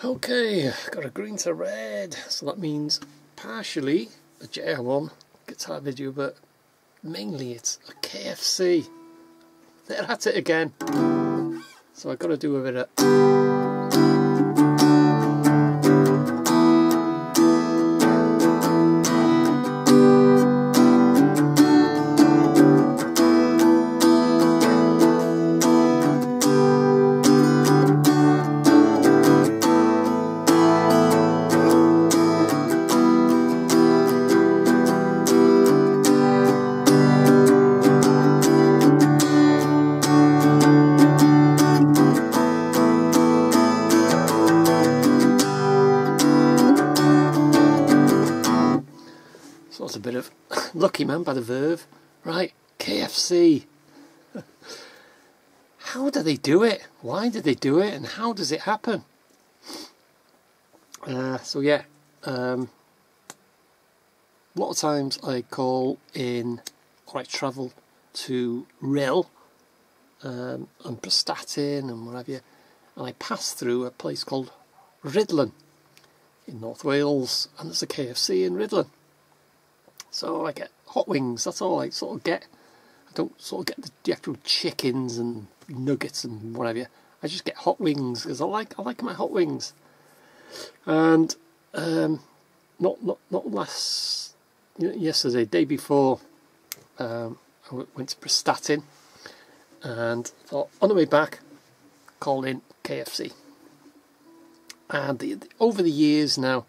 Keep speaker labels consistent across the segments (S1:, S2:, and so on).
S1: Okay, got a green to red, so that means partially a JR1 guitar video, but mainly it's a KFC. They're at it again. So I've got to do a bit of... So it's a bit of Lucky Man by the Verve. Right, KFC. How do they do it? Why do they do it? And how does it happen? So yeah, a lot of times I call in, or I travel to Rhyl and Prestatyn and what have you, and I pass through a place called Rydlan in North Wales, and there's a KFC in Rydlan. So I get hot wings, that's all I sort of get. I don't sort of get the actual chickens and nuggets and whatever. I just get hot wings because I like my hot wings. And not last yesterday, day before, I went to Prestatyn and thought on the way back, call in KFC. And over the years now,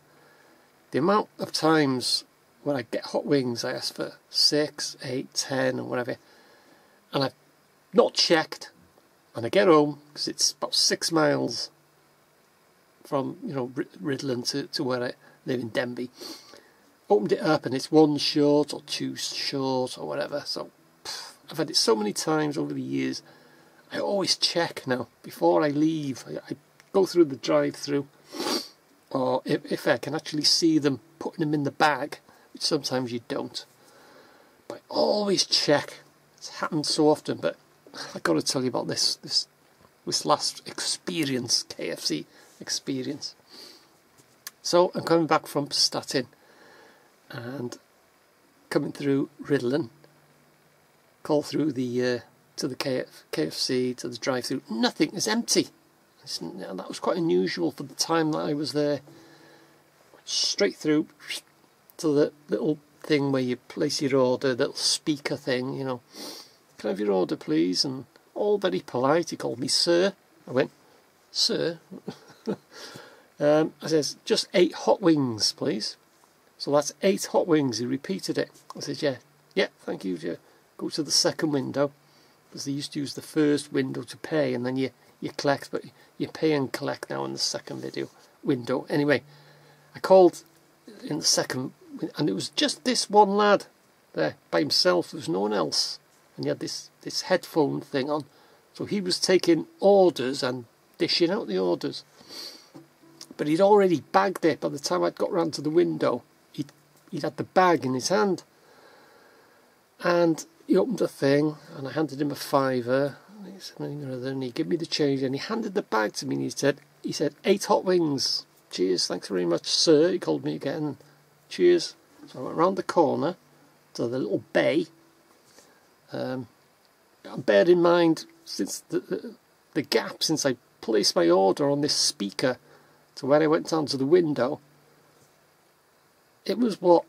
S1: the amount of times when I get hot wings, I ask for 6, 8, 10 and whatever, and I've not checked, and I get home because it's about 6 miles from Rydlan to where I live in Denby. Opened it up and it's 1 short or 2 short or whatever. So I've had it so many times over the years. I always check now before I leave. I go through the drive-through, or if I can actually see them putting them in the bag, which sometimes you don't. But I always check. It's happened so often, but I've got to tell you about this last experience, KFC experience. So I'm coming back from Prestatyn and coming through Rydlan, call through the to the KFC, to the drive-through. Nothing is empty. That was quite unusual for the time that I was there. Straight through to the little thing where you place your order, little speaker thing, can I have your order please? And all very polite, he called me sir. I went, sir? I says, just 8 hot wings please. So that's 8 hot wings. He repeated it. I said, yeah, thank you. Yeah. Go to the second window, because they used to use the first window to pay, and then you collect, but you pay and collect now in the second window. Anyway, I called in the second, and it was just this one lad there by himself. There was no one else, and he had this headphone thing on, so he was taking orders and dishing out the orders. But he'd already bagged it. By the time I'd got round to the window, he'd had the bag in his hand, and he opened the thing, and I handed him a £5, and he gave me the change, and he handed the bag to me, and he said 8 hot wings. Cheers, thanks very much, sir. He called me again. Cheers. So I went round the corner to the little bay. Bear in mind, since the gap since I placed my order on this speaker to when I went down to the window, it was what,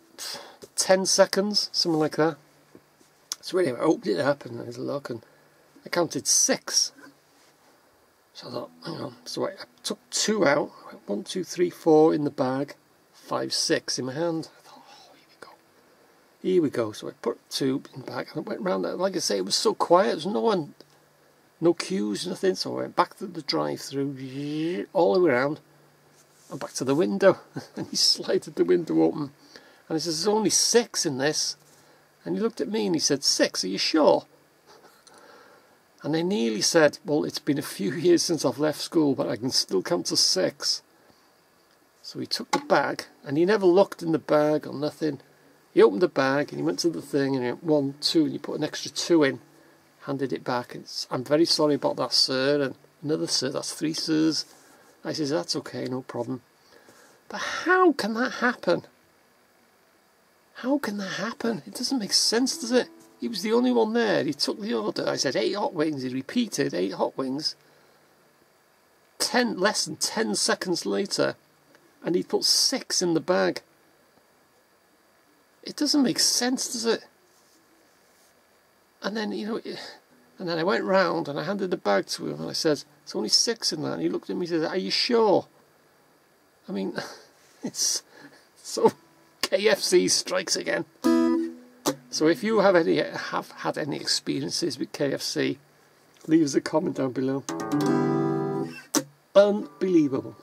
S1: 10 seconds, something like that. So anyway, I opened it up and I had a look, and I counted 6. So I thought, hang on. So I took 2 out. 1, 2, 3, 4 in the bag, 5, 6 in my hand. I thought, oh, here we go. So I put 2 in the bag, and I went round there. Like I say, it was so quiet. There was no one, no queues, nothing. So I went back to the drive-through, all the way around, and back to the window. And he slided the window open, and he says, there's only 6 in this. And he looked at me and he said, 6, are you sure? And I nearly said, well, it's been a few years since I've left school, but I can still count to 6. So he took the bag, and he never looked in the bag or nothing. He opened the bag, and he went to the thing, and he went 1, 2, and he put an extra 2 in, handed it back. And I'm very sorry about that, sir. And another sir, that's 3 sirs. I says, that's okay, no problem. But how can that happen? How can that happen? It doesn't make sense, does it? He was the only one there. He took the order. I said 8 hot wings. He repeated 8 hot wings. Less than 10 seconds later, and he put 6 in the bag. It doesn't make sense, does it? And then, you know, and then I went round and I handed the bag to him and I said, "It's only 6 in that." And he looked at me and said, "Are you sure?" I mean, it's so KFC strikes again. So if you have had any experiences with KFC, leave us a comment down below. Unbelievable.